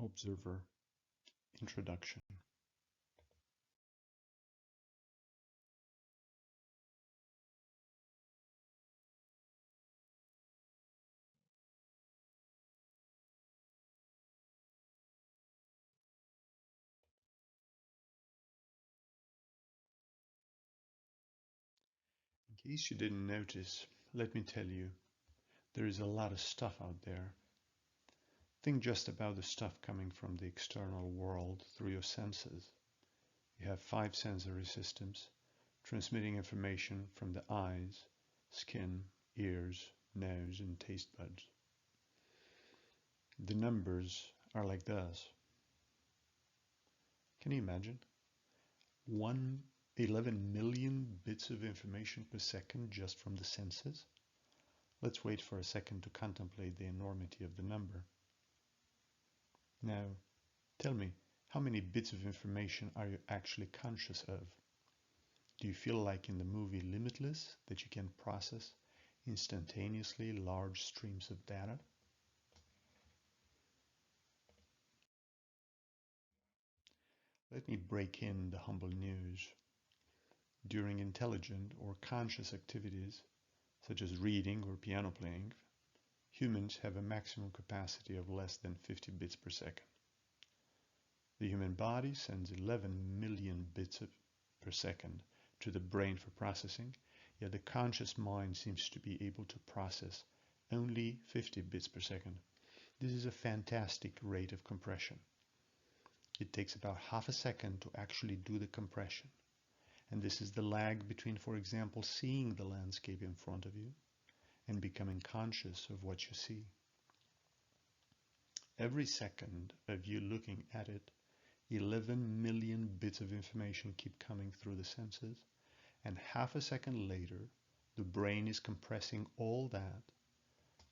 Observer. Introduction. In case you didn't notice, let me tell you, there is a lot of stuff out there. Think just about the stuff coming from the external world through your senses. You have 5 sensory systems transmitting information from the eyes, skin, ears, nose, and taste buds. The numbers are like this. Can you imagine? 11 million bits of information per second just from the senses? Let's wait for a second to contemplate the enormity of the number. Now, tell me, how many bits of information are you actually conscious of? Do you feel like in the movie Limitless that you can process instantaneously large streams of data? Let me break in the humble news. During intelligent or conscious activities, such as reading or piano playing, humans have a maximum capacity of less than 50 bits per second. The human body sends 11 million bits per second to the brain for processing, yet the conscious mind seems to be able to process only 50 bits per second. This is a fantastic rate of compression. It takes about half a second to actually do the compression. And this is the lag between, for example, seeing the landscape in front of you and becoming conscious of what you see. Every second of you looking at it, 11 million bits of information keep coming through the senses, and half a second later, the brain is compressing all that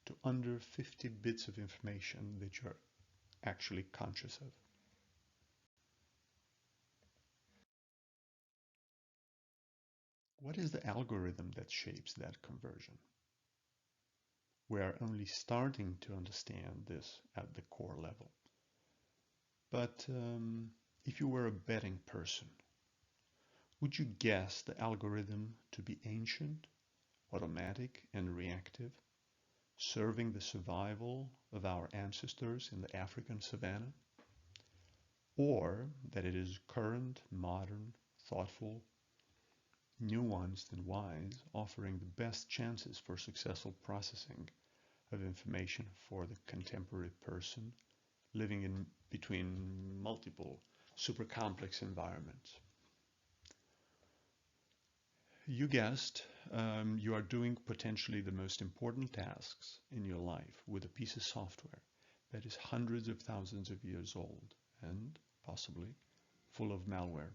to under 50 bits of information that you're actually conscious of. What is the algorithm that shapes that conversion? We are only starting to understand this at the core level. But if you were a betting person, would you guess the algorithm to be ancient, automatic, and reactive, serving the survival of our ancestors in the African savannah? Or that it is current, modern, thoughtful, nuanced, and wise, offering the best chances for successful processing of information for the contemporary person living in between multiple super complex environments? You guessed, you are doing potentially the most important tasks in your life with a piece of software that is hundreds of thousands of years old and possibly full of malware.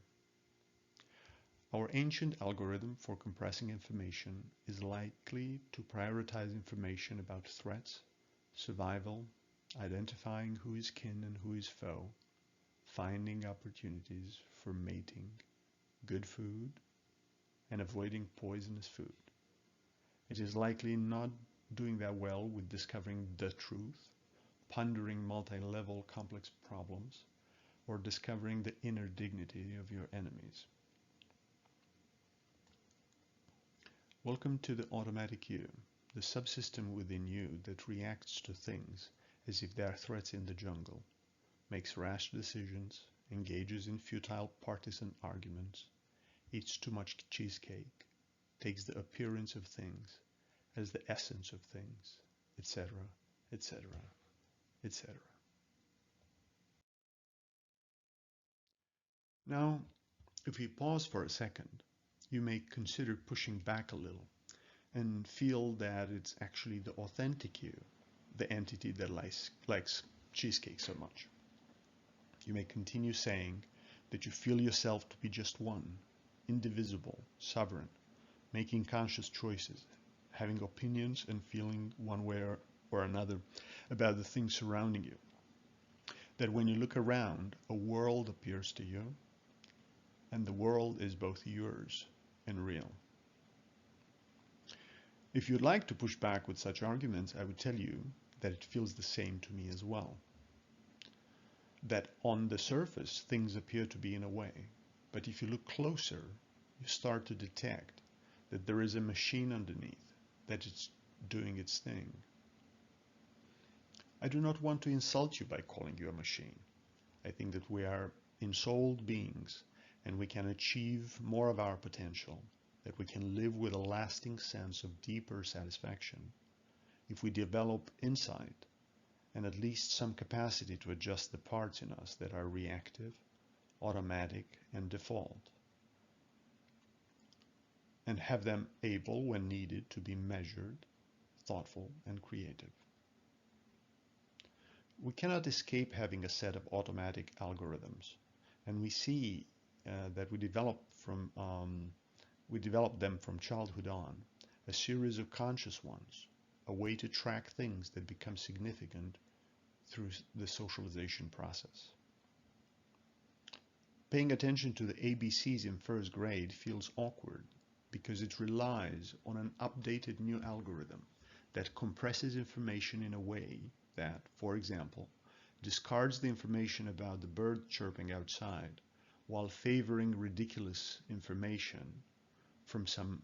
Our ancient algorithm for compressing information is likely to prioritize information about threats, survival, identifying who is kin and who is foe, finding opportunities for mating, good food, and avoiding poisonous food. It is likely not doing that well with discovering the truth, pondering multi-level complex problems, or discovering the inner dignity of your enemies. Welcome to the automatic you, the subsystem within you that reacts to things as if they are threats in the jungle, makes rash decisions, engages in futile partisan arguments, eats too much cheesecake, takes the appearance of things as the essence of things, etc., etc., etc. Now, if we pause for a second, you may consider pushing back a little and feel that it's actually the authentic you, the entity that likes cheesecake so much. You may continue saying that you feel yourself to be just one, indivisible, sovereign, making conscious choices, having opinions and feeling one way or another about the things surrounding you. That when you look around, a world appears to you, and the world is both yours and real. If you'd like to push back with such arguments, I would tell you that it feels the same to me as well. that on the surface things appear to be in a way, but if you look closer, you start to detect that there is a machine underneath, that it's doing its thing. I do not want to insult you by calling you a machine. I think that we are ensouled beings and we can achieve more of our potential, that we can live with a lasting sense of deeper satisfaction if we develop insight and at least some capacity to adjust the parts in us that are reactive, automatic, and default, and have them able, when needed, to be measured, thoughtful, and creative. We cannot escape having a set of automatic algorithms, and we see that we develop them from childhood on, a series of conscious ones, a way to track things that become significant through the socialization process. Paying attention to the ABCs in first grade feels awkward because it relies on an updated new algorithm that compresses information in a way that, for example, discards the information about the bird chirping outside while favoring ridiculous information from some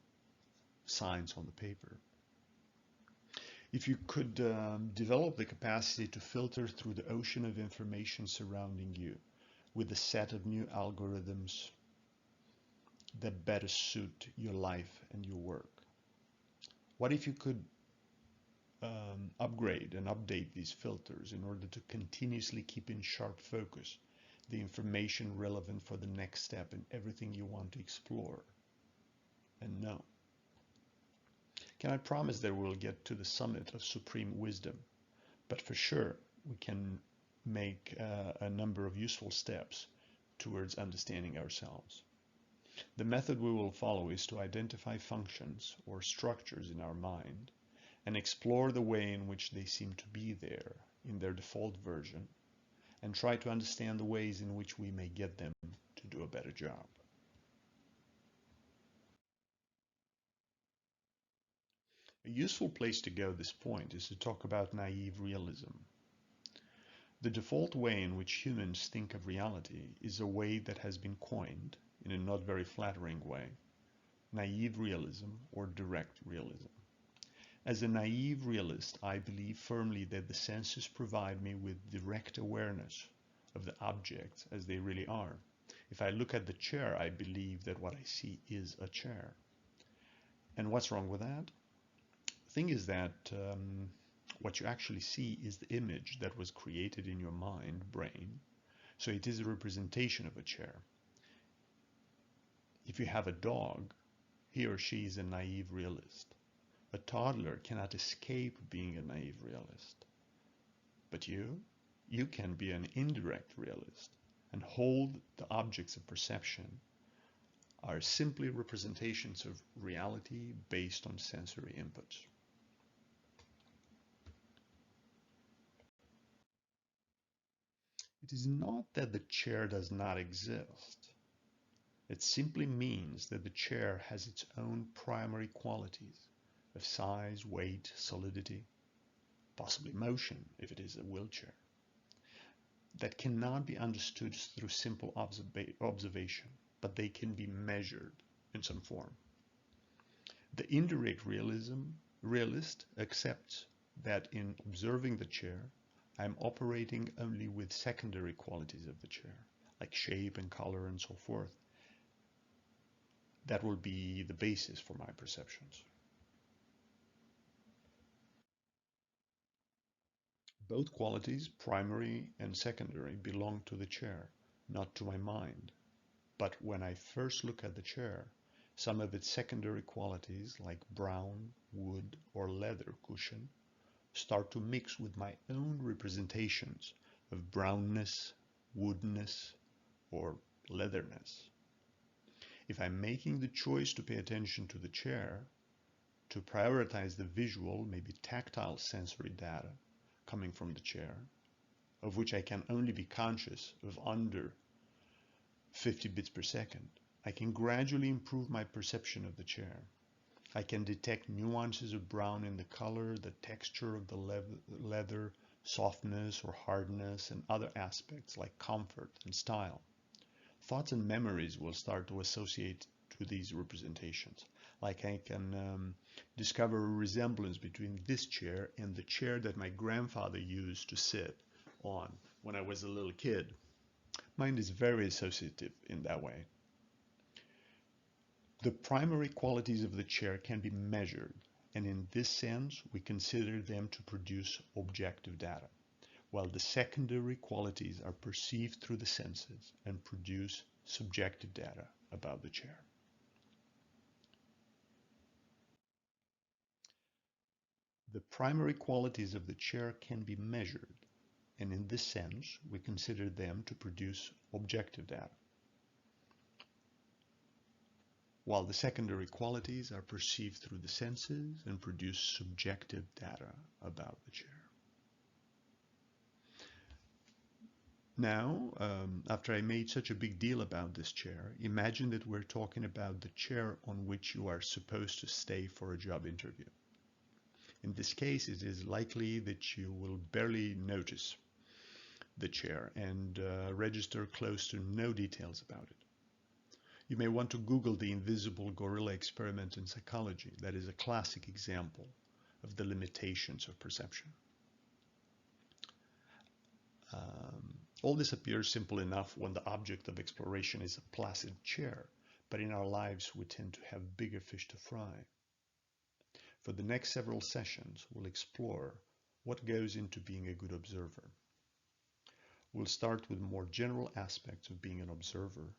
signs on the paper. If you could develop the capacity to filter through the ocean of information surrounding you with a set of new algorithms that better suit your life and your work? What if you could upgrade and update these filters in order to continuously keep in sharp focus the information relevant for the next step in everything you want to explore and know? Can I promise that we'll get to the summit of supreme wisdom? But for sure, we can make a number of useful steps towards understanding ourselves. The method we will follow is to identify functions or structures in our mind and explore the way in which they seem to be there in their default version and try to understand the ways in which we may get them to do a better job. A useful place to go at this point is to talk about naive realism. The default way in which humans think of reality is a way that has been coined, in a not very flattering way, naive realism or direct realism. As a naive realist, I believe firmly that the senses provide me with direct awareness of the objects as they really are. If I look at the chair, I believe that what I see is a chair. And what's wrong with that? The thing is that what you actually see is the image that was created in your mind, brain, so it is a representation of a chair. If you have a dog, he or she is a naive realist. A toddler cannot escape being a naive realist. But you can be an indirect realist and hold the objects of perception are simply representations of reality based on sensory inputs. It is not that the chair does not exist. It simply means that the chair has its own primary qualities of size, weight, solidity, possibly motion if it is a wheelchair, that cannot be understood through simple observation, but they can be measured in some form. The indirect realist accepts that in observing the chair, I am operating only with secondary qualities of the chair, like shape and color and so forth. That will be the basis for my perceptions. Both qualities, primary and secondary, belong to the chair, not to my mind. But when I first look at the chair, some of its secondary qualities, like brown, wood, or leather cushion, start to mix with my own representations of brownness, woodness, or leatherness. If I'm making the choice to pay attention to the chair, to prioritize the visual, maybe tactile sensory data coming from the chair, of which I can only be conscious of under 50 bits per second, I can gradually improve my perception of the chair. I can detect nuances of brown in the color, the texture of the leather, softness or hardness, and other aspects like comfort and style. Thoughts and memories will start to associate to these representations. Like I can discover a resemblance between this chair and the chair that my grandfather used to sit on when I was a little kid. Mind is very associative in that way. The primary qualities of the chair can be measured, and in this sense, we consider them to produce objective data, while the secondary qualities are perceived through the senses and produce subjective data about the chair. The primary qualities of the chair can be measured, and in this sense, we consider them to produce objective data, while the secondary qualities are perceived through the senses and produce subjective data about the chair. Now, after I made such a big deal about this chair, imagine that we're talking about the chair on which you are supposed to stay for a job interview. In this case, it is likely that you will barely notice the chair and register close to no details about it. You may want to Google the invisible gorilla experiment in psychology. That is a classic example of the limitations of perception. All this appears simple enough when the object of exploration is a placid chair, but in our lives we tend to have bigger fish to fry. For the next several sessions, we'll explore what goes into being a good observer. We'll start with more general aspects of being an observer,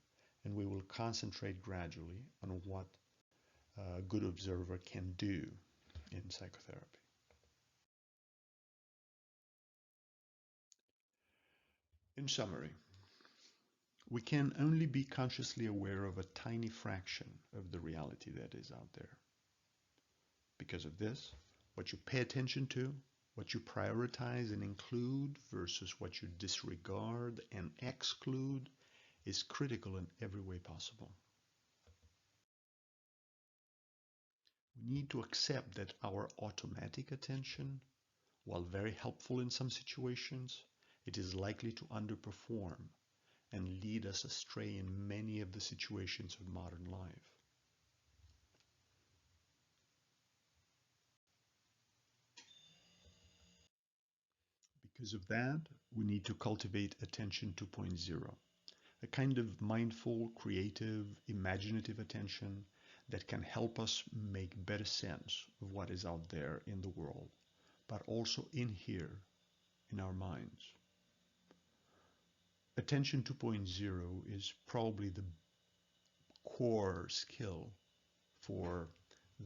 and we will concentrate gradually on what a good observer can do in psychotherapy. In summary, we can only be consciously aware of a tiny fraction of the reality that is out there. Because of this, what you pay attention to, what you prioritize and include versus what you disregard and exclude is critical in every way possible. We need to accept that our automatic attention, while very helpful in some situations, it is likely to underperform and lead us astray in many of the situations of modern life. Because of that, we need to cultivate attention 2.0, a kind of mindful, creative, imaginative attention that can help us make better sense of what is out there in the world, but also in here, in our minds. Attention 2.0 is probably the core skill for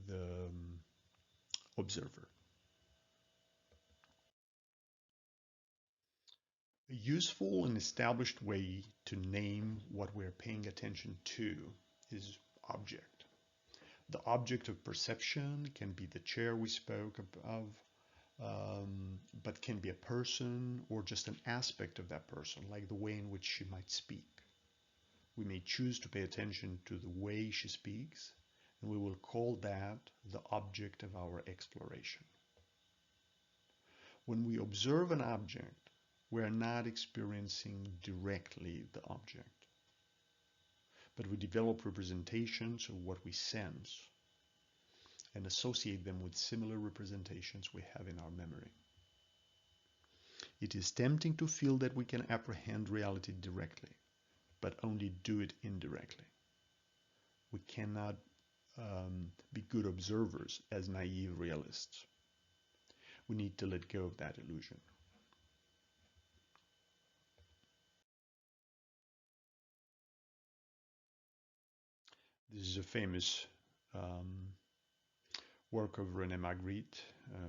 the observer. A useful and established way to name what we're paying attention to is object. The object of perception can be the chair we spoke of, but can be a person or just an aspect of that person, like the way in which she might speak. We may choose to pay attention to the way she speaks, and we will call that the object of our exploration. When we observe an object, we are not experiencing directly the object, but we develop representations of what we sense and associate them with similar representations we have in our memory. It is tempting to feel that we can apprehend reality directly, but only do it indirectly. We cannot be good observers as naive realists. We need to let go of that illusion. This is a famous work of René Magritte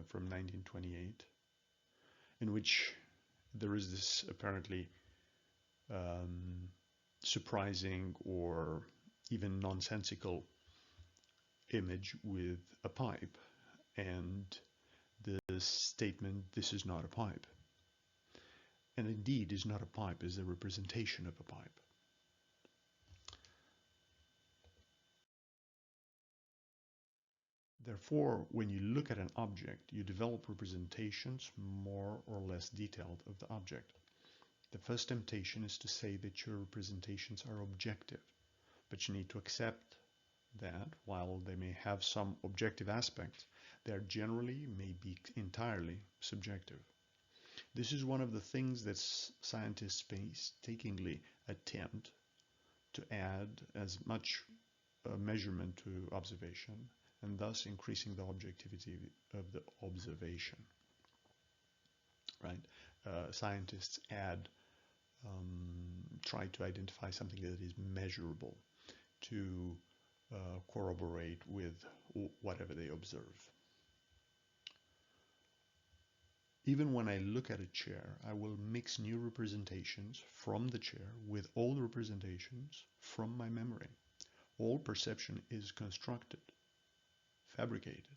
from 1928, in which there is this apparently surprising or even nonsensical image with a pipe and the statement, "This is not a pipe." And indeed, is not a pipe, is a representation of a pipe. Therefore, when you look at an object, you develop representations more or less detailed of the object. The first temptation is to say that your representations are objective, but you need to accept that while they may have some objective aspects, they are generally, may be entirely subjective. This is one of the things that scientists painstakingly attempt to add as much measurement to observation, and thus increasing the objectivity of the observation. Right? Scientists try to identify something that is measurable to corroborate with whatever they observe. Even when I look at a chair, I will mix new representations from the chair with old representations from my memory. All perception is constructed, fabricated.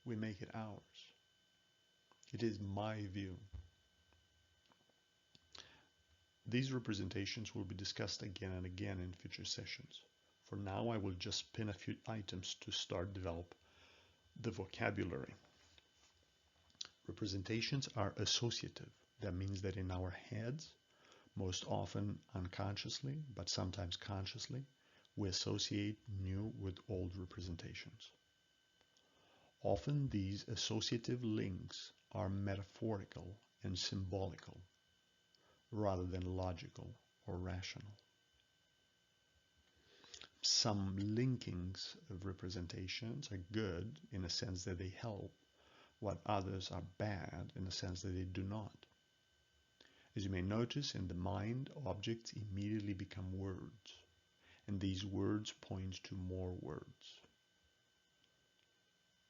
We make it ours. It is my view. These representations will be discussed again and again in future sessions. For now, I will just pin a few items to start develop the vocabulary. Representations are associative. That means that in our heads, most often unconsciously, but sometimes consciously, we associate new with old representations. Often these associative links are metaphorical and symbolical, rather than logical or rational. Some linkings of representations are good in a sense that they help, while others are bad in the sense that they do not. As you may notice, in the mind, objects immediately become words, and these words point to more words.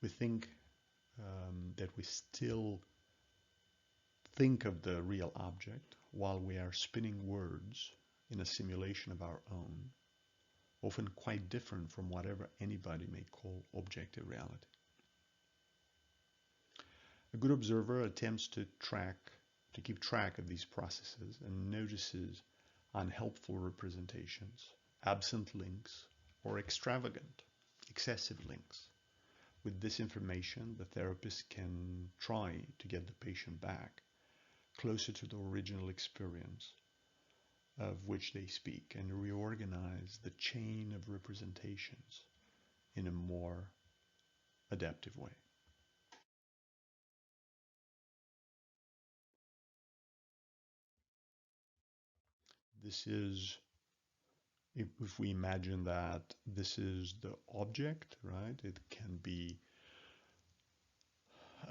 We think that we still think of the real object while we are spinning words in a simulation of our own, often quite different from whatever anybody may call objective reality. A good observer attempts to keep track of these processes and notices unhelpful representations, absent links, or extravagant, excessive links. With this information, the therapist can try to get the patient back closer to the original experience of which they speak and reorganize the chain of representations in a more adaptive way. This is, if we imagine that this is the object, right? It can be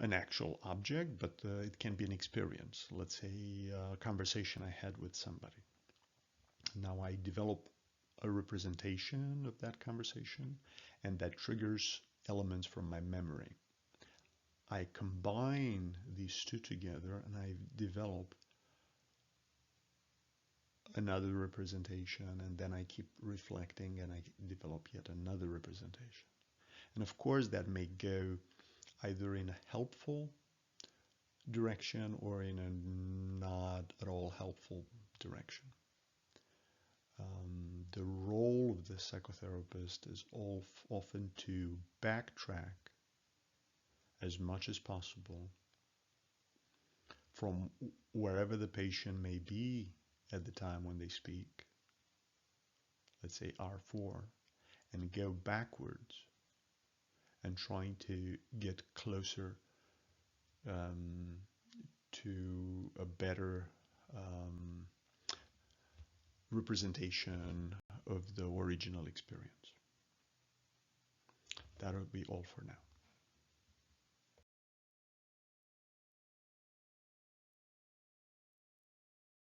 an actual object, but it can be an experience. Let's say a conversation I had with somebody. Now I develop a representation of that conversation, and that triggers elements from my memory. I combine these two together and I develop another representation, and then I keep reflecting and I develop yet another representation. And of course that may go either in a helpful direction or in a not at all helpful direction. The role of the psychotherapist is often to backtrack as much as possible from wherever the patient may be at the time when they speak, let's say R4, and go backwards and trying to get closer to a better representation of the original experience. That'll be all for now.